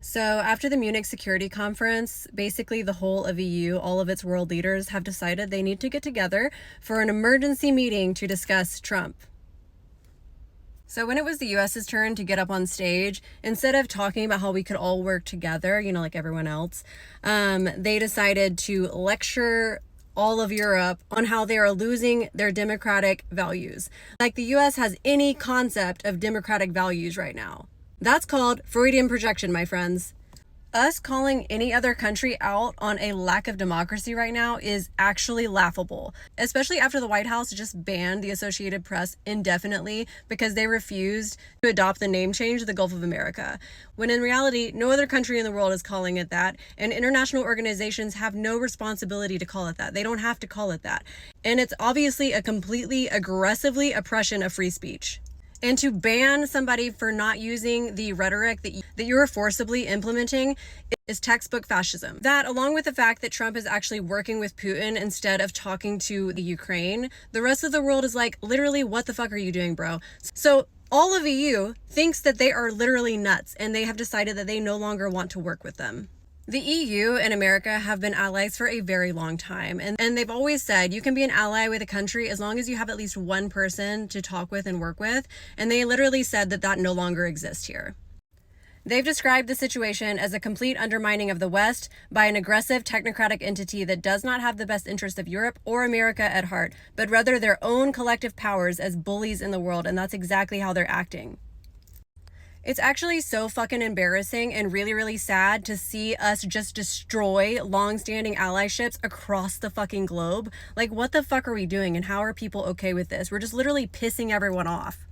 So, after the Munich Security Conference, basically the whole of EU, all of its world leaders have decided they need to get together for an emergency meeting to discuss Trump. So when it was the US's turn to get up on stage, instead of talking about how we could all work together, like everyone else, they decided to lecture all of Europe on how they are losing their democratic values. Like the US has any concept of democratic values right now. That's called Freudian projection, my friends. Us calling any other country out on a lack of democracy right now is actually laughable, especially after the White House just banned the Associated Press indefinitely because they refused to adopt the name change, the Gulf of America, when in reality, no other country in the world is calling it that, and international organizations have no responsibility to call it that. They don't have to call it that. And it's obviously a completely aggressively oppression of free speech. And to ban somebody for not using the rhetoric that you are forcibly implementing is textbook fascism. That, along with the fact that Trump is actually working with Putin instead of talking to the Ukraine, the rest of the world is like, literally, what the fuck are you doing, bro? So all of EU thinks that they are literally nuts, and they have decided that they no longer want to work with them. The EU and America have been allies for a very long time, and they've always said you can be an ally with a country as long as you have at least one person to talk with and work with, and they literally said that no longer exists here. They've described the situation as a complete undermining of the West by an aggressive technocratic entity that does not have the best interest of Europe or America at heart, but rather their own collective powers as bullies in the world, and that's exactly how they're acting. It's actually so fucking embarrassing and really, really sad to see us just destroy long-standing allyships across the fucking globe. Like, what the fuck are we doing, and how are people okay with this? We're just literally pissing everyone off.